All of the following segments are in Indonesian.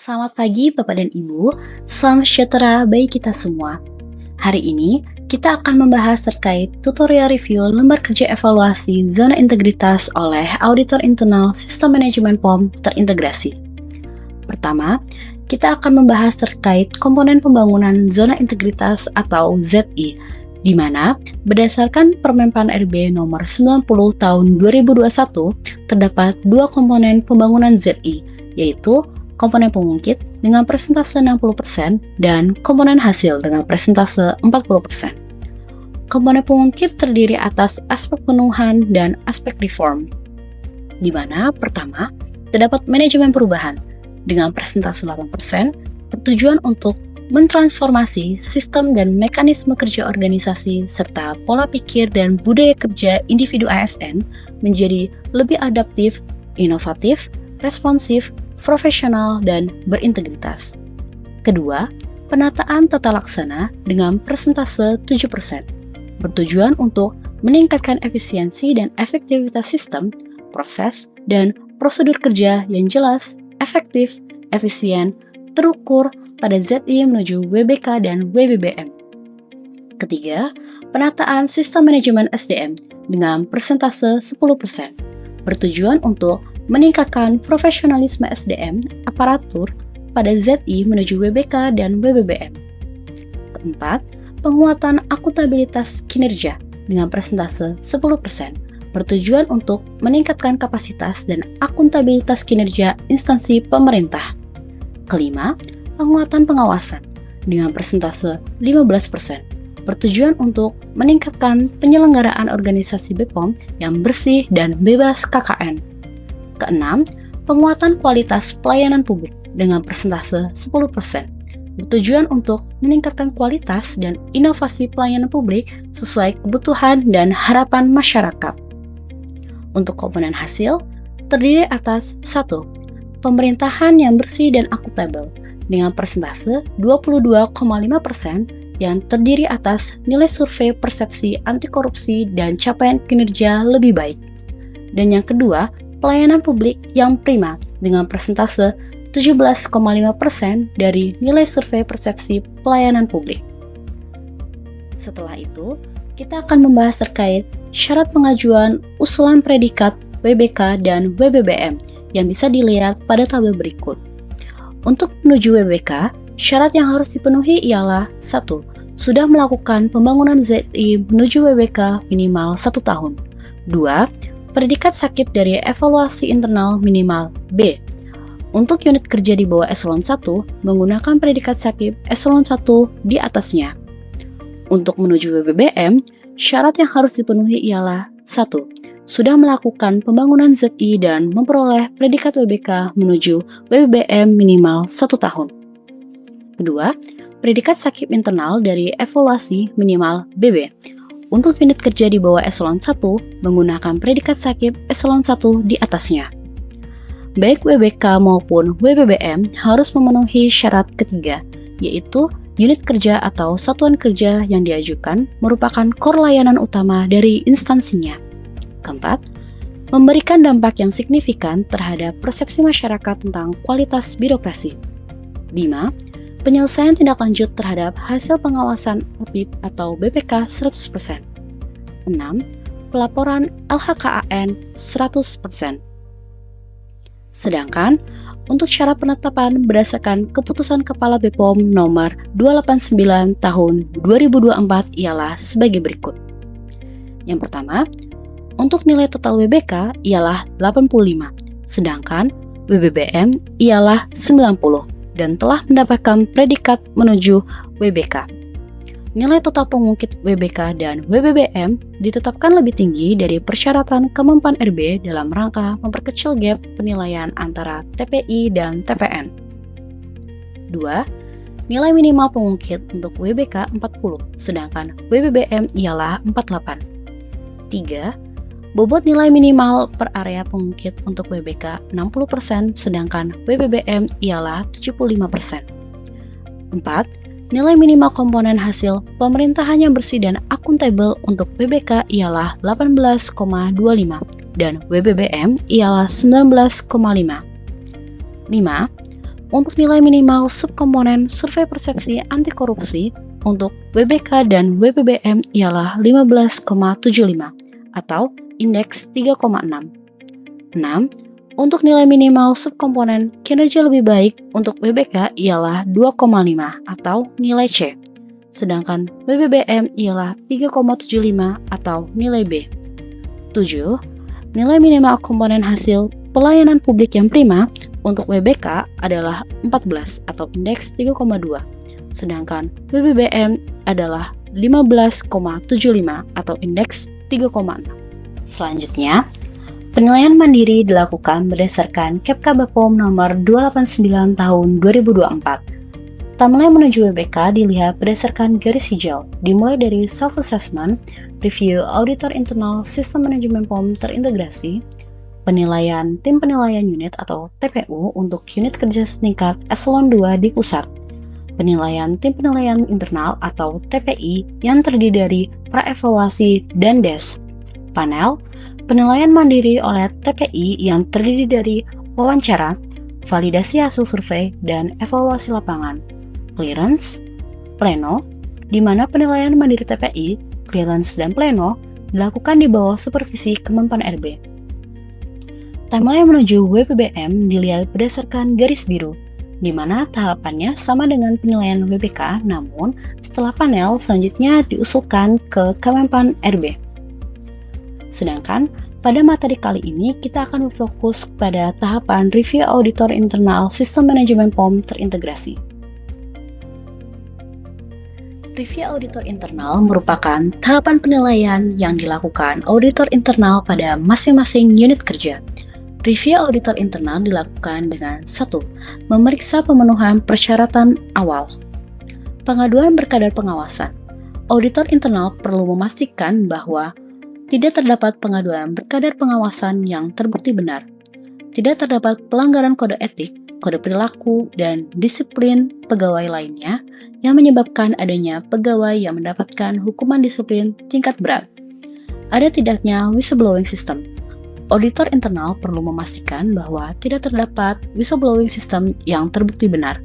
Selamat pagi Bapak dan Ibu, selamat sejahtera bagi kita semua. Hari ini kita akan membahas terkait tutorial review lembar kerja evaluasi zona integritas oleh auditor internal sistem manajemen POM terintegrasi. Pertama, kita akan membahas terkait komponen pembangunan zona integritas atau ZI, di mana berdasarkan Permenpan RB nomor 90 tahun 2021 terdapat dua komponen pembangunan ZI, yaitu komponen pengungkit dengan persentase 60% dan komponen hasil dengan persentase 40%. Komponen pengungkit terdiri atas aspek penuhan dan aspek reform, di mana pertama, terdapat manajemen perubahan dengan persentase 8% bertujuan untuk mentransformasi sistem dan mekanisme kerja organisasi serta pola pikir dan budaya kerja individu ASN menjadi lebih adaptif, inovatif, responsif, profesional, dan berintegritas. Kedua, penataan tata laksana dengan persentase 7%, bertujuan untuk meningkatkan efisiensi dan efektivitas sistem, proses, dan prosedur kerja yang jelas, efektif, efisien, terukur pada ZI menuju WBK dan WBBM. Ketiga, penataan sistem manajemen SDM dengan persentase 10%, bertujuan untuk meningkatkan profesionalisme SDM aparatur pada ZI menuju WBK dan WBBM. Keempat, penguatan akuntabilitas kinerja dengan persentase 10%, bertujuan untuk meningkatkan kapasitas dan akuntabilitas kinerja instansi pemerintah. Kelima, penguatan pengawasan dengan persentase 15%, bertujuan untuk meningkatkan penyelenggaraan organisasi BPOM yang bersih dan bebas KKN. Keenam, penguatan kualitas pelayanan publik dengan persentase 10%, bertujuan untuk meningkatkan kualitas dan inovasi pelayanan publik sesuai kebutuhan dan harapan masyarakat. Untuk komponen hasil, terdiri atas 1. Pemerintahan yang bersih dan akuntabel dengan persentase 22,5% yang terdiri atas nilai survei persepsi anti korupsi dan capaian kinerja lebih baik. Dan yang kedua, pelayanan publik yang prima dengan persentase 17,5% dari nilai survei persepsi pelayanan publik. Setelah itu, kita akan membahas terkait syarat pengajuan usulan predikat WBK dan WBBM yang bisa dilihat pada tabel berikut. Untuk menuju WBK, syarat yang harus dipenuhi ialah 1. Sudah melakukan pembangunan ZI menuju WBK minimal 1 tahun. 2. Predikat sakit dari evaluasi internal minimal B. Untuk unit kerja di bawah eselon 1, menggunakan predikat sakit eselon 1 di atasnya. Untuk menuju WBBM, syarat yang harus dipenuhi ialah 1. Sudah melakukan pembangunan ZI dan memperoleh predikat WBK menuju WBBM minimal 1 tahun. Kedua, predikat sakit internal dari evaluasi minimal BB. Untuk unit kerja di bawah eselon 1, menggunakan predikat sakit eselon 1 di atasnya. Baik WBK maupun WBBM harus memenuhi syarat ketiga, yaitu unit kerja atau satuan kerja yang diajukan merupakan core layanan utama dari instansinya. Keempat, memberikan dampak yang signifikan terhadap persepsi masyarakat tentang kualitas birokrasi. 5. Penyelesaian tindak lanjut terhadap hasil pengawasan audit atau BPK 100%. 6. Pelaporan LHKAN 100%. Sedangkan, untuk syarat penetapan berdasarkan Keputusan Kepala BPOM nomor 289 tahun 2024 ialah sebagai berikut. Yang pertama, untuk nilai total WBK ialah 85, sedangkan WBBM ialah 90. Dan telah mendapatkan predikat menuju WBK. Nilai total pengungkit WBK dan WBBM ditetapkan lebih tinggi dari persyaratan Kemenpan RB dalam rangka memperkecil gap penilaian antara TPI dan TPN. 2. Nilai minimal pengungkit untuk WBK 40, sedangkan WBBM ialah 48. 3. Bobot nilai minimal per area pengungkit untuk WBK 60%, sedangkan WBBM ialah 75%. 4. Nilai minimal komponen hasil pemerintahan yang bersih dan akuntabel untuk WBK ialah 18,25 dan WBBM ialah 19,5. 5. untuk nilai minimal subkomponen survei persepsi anti korupsi untuk WBK dan WBBM ialah 15,75 atau indeks 3,6. 6. Untuk nilai minimal subkomponen kinerja lebih baik untuk WBK ialah 2,5 atau nilai C, sedangkan WBBM ialah 3,75 atau nilai B. 7. Nilai minimal komponen hasil pelayanan publik yang prima untuk WBK adalah 14 atau indeks 3,2, sedangkan WBBM adalah 15,75 atau indeks 3,6. Selanjutnya, penilaian mandiri dilakukan berdasarkan KEPKA BPOM nomor 289 tahun 2024. Timeline menuju WBK dilihat berdasarkan garis hijau, dimulai dari self-assessment, review auditor internal sistem manajemen POM terintegrasi, penilaian tim penilaian unit atau TPU untuk unit kerja setingkat eselon 2 di pusat, penilaian tim penilaian internal atau TPI yang terdiri dari praevaluasi dan DES, panel, penilaian mandiri oleh TPI yang terdiri dari wawancara, validasi hasil survei, dan evaluasi lapangan, clearance, pleno, di mana penilaian mandiri TPI, clearance, dan pleno dilakukan di bawah supervisi Kemenpan RB. Timeline menuju WBBM dilihat berdasarkan garis biru, di mana tahapannya sama dengan penilaian WBK, namun setelah panel selanjutnya diusulkan ke Kemenpan RB. Sedangkan pada materi kali ini kita akan berfokus pada tahapan review auditor internal sistem manajemen POM terintegrasi. Review auditor internal merupakan tahapan penilaian yang dilakukan auditor internal pada masing-masing unit kerja. Review auditor internal dilakukan dengan 1. Memeriksa pemenuhan persyaratan awal. Pengaduan berkadar pengawasan. Auditor internal perlu memastikan bahwa tidak terdapat pengaduan berkadar pengawasan yang terbukti benar. Tidak terdapat pelanggaran kode etik, kode perilaku, dan disiplin pegawai lainnya yang menyebabkan adanya pegawai yang mendapatkan hukuman disiplin tingkat berat. Ada tidaknya whistleblowing system. Auditor internal perlu memastikan bahwa tidak terdapat whistleblowing system yang terbukti benar.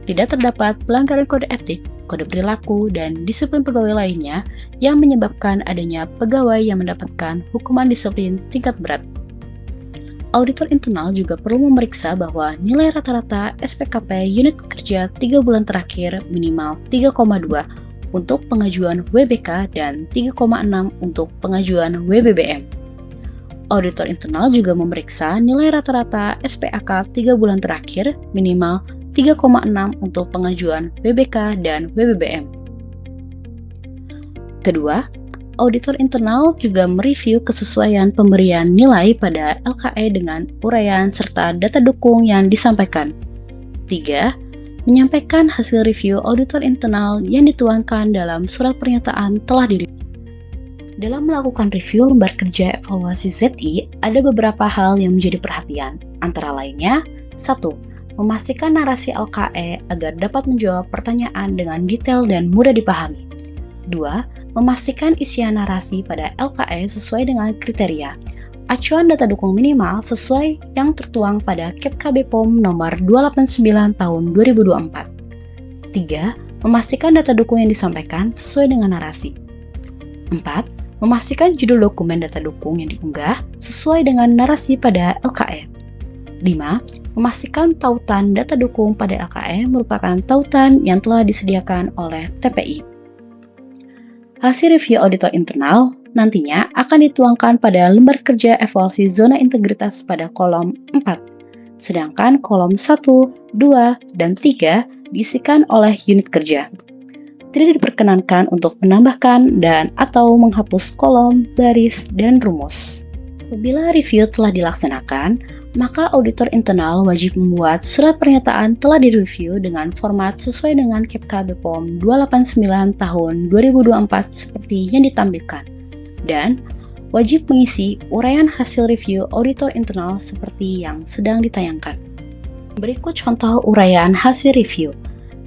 Tidak terdapat pelanggaran kode etik, kode perilaku, dan disiplin pegawai lainnya yang menyebabkan adanya pegawai yang mendapatkan hukuman disiplin tingkat berat. Auditor internal juga perlu memeriksa bahwa nilai rata-rata SPKP unit kerja 3 bulan terakhir minimal 3,2 untuk pengajuan WBK dan 3,6 untuk pengajuan WBBM. Auditor internal juga memeriksa nilai rata-rata SPAK 3 bulan terakhir minimal 3,6 untuk pengajuan WBK dan WBBM. Kedua, auditor internal juga mereview kesesuaian pemberian nilai pada LKE dengan uraian serta data dukung yang disampaikan. 3. Menyampaikan hasil review auditor internal yang dituangkan dalam surat pernyataan telah direview. Dalam melakukan review lembar kerja evaluasi ZI, ada beberapa hal yang menjadi perhatian, antara lainnya 1. Memastikan narasi LKE agar dapat menjawab pertanyaan dengan detail dan mudah dipahami. 2. Memastikan isian narasi pada LKE sesuai dengan kriteria. Acuan data dukung minimal sesuai yang tertuang pada KEPKA BPOM nomor 289 tahun 2024. 3. Memastikan data dukung yang disampaikan sesuai dengan narasi. 4. Memastikan judul dokumen data dukung yang diunggah sesuai dengan narasi pada LKE. 5. Memastikan tautan data dukung pada LKE merupakan tautan yang telah disediakan oleh TPI. Hasil review auditor internal nantinya akan dituangkan pada lembar kerja evaluasi zona integritas pada kolom 4, sedangkan kolom 1, 2, dan 3 diisikan oleh unit kerja. Tidak diperkenankan untuk menambahkan dan atau menghapus kolom, baris, dan rumus. Apabila review telah dilaksanakan, maka auditor internal wajib membuat surat pernyataan telah direview dengan format sesuai dengan KEPKA BPOM 289 tahun 2024 seperti yang ditampilkan, dan wajib mengisi uraian hasil review auditor internal seperti yang sedang ditayangkan. Berikut contoh uraian hasil review.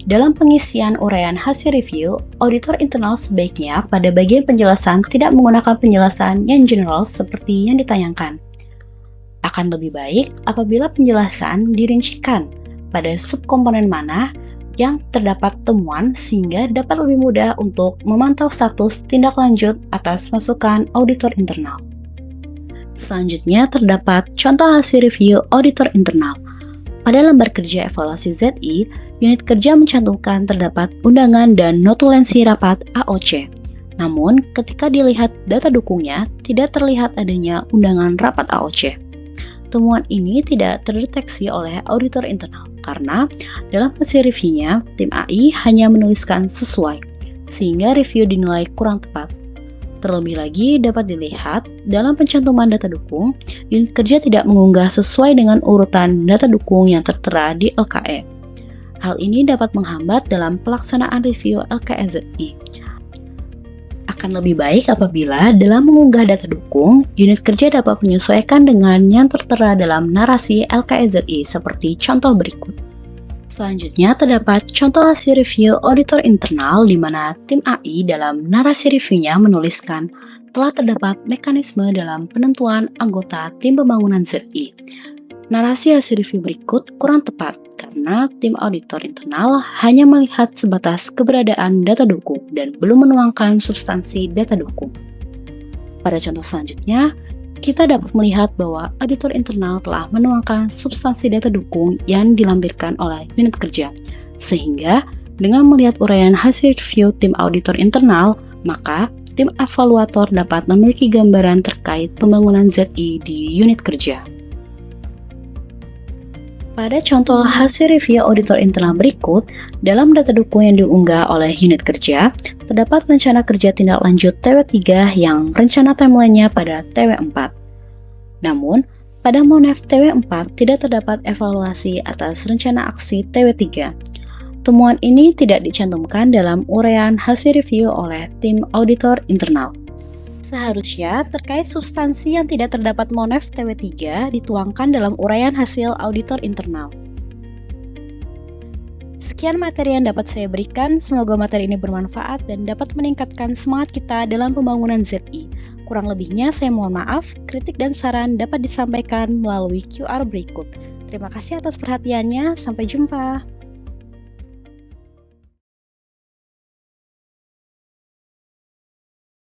Dalam pengisian uraian hasil review, auditor internal sebaiknya pada bagian penjelasan tidak menggunakan penjelasan yang general seperti yang ditayangkan. Akan lebih baik apabila penjelasan dirincikan, pada subkomponen mana yang terdapat temuan sehingga dapat lebih mudah untuk memantau status tindak lanjut atas masukan auditor internal. Selanjutnya terdapat contoh hasil review auditor internal. Pada lembar kerja evaluasi ZI, unit kerja mencantumkan terdapat undangan dan notulensi rapat AOC. Namun, ketika dilihat data dukungnya, tidak terlihat adanya undangan rapat AOC. Temuan ini tidak terdeteksi oleh auditor internal karena dalam hasil reviewnya, tim AI hanya menuliskan sesuai, sehingga review dinilai kurang tepat. Terlebih lagi, dapat dilihat dalam pencantuman data dukung, unit kerja tidak mengunggah sesuai dengan urutan data dukung yang tertera di LKE. Hal ini dapat menghambat dalam pelaksanaan review LKE-ZI. Akan lebih baik apabila dalam mengunggah data dukung, unit kerja dapat menyesuaikan dengan yang tertera dalam narasi LKE-ZI seperti contoh berikut. Selanjutnya terdapat contoh hasil review auditor internal di mana tim AI dalam narasi reviewnya menuliskan telah terdapat mekanisme dalam penentuan anggota tim pembangunan ZI. Narasi hasil review berikut kurang tepat karena tim auditor internal hanya melihat sebatas keberadaan data dukung dan belum menuangkan substansi data dukung. Pada contoh selanjutnya, kita dapat melihat bahwa auditor internal telah menuangkan substansi data dukung yang dilampirkan oleh unit kerja. Sehingga, dengan melihat uraian hasil review tim auditor internal, maka tim evaluator dapat memiliki gambaran terkait pembangunan ZI di unit kerja. Pada contoh hasil review auditor internal berikut, dalam data dukung yang diunggah oleh unit kerja, terdapat rencana kerja tindak lanjut TW3 yang rencana timeline-nya pada TW4. Namun, pada monef TW4 tidak terdapat evaluasi atas rencana aksi TW3. Temuan ini tidak dicantumkan dalam uraian hasil review oleh tim auditor internal. Seharusnya terkait substansi yang tidak terdapat monef TW3 dituangkan dalam uraian hasil auditor internal. Sekian materi yang dapat saya berikan, semoga materi ini bermanfaat dan dapat meningkatkan semangat kita dalam pembangunan ZI. Kurang lebihnya saya mohon maaf, kritik dan saran dapat disampaikan melalui QR berikut. Terima kasih atas perhatiannya, sampai jumpa.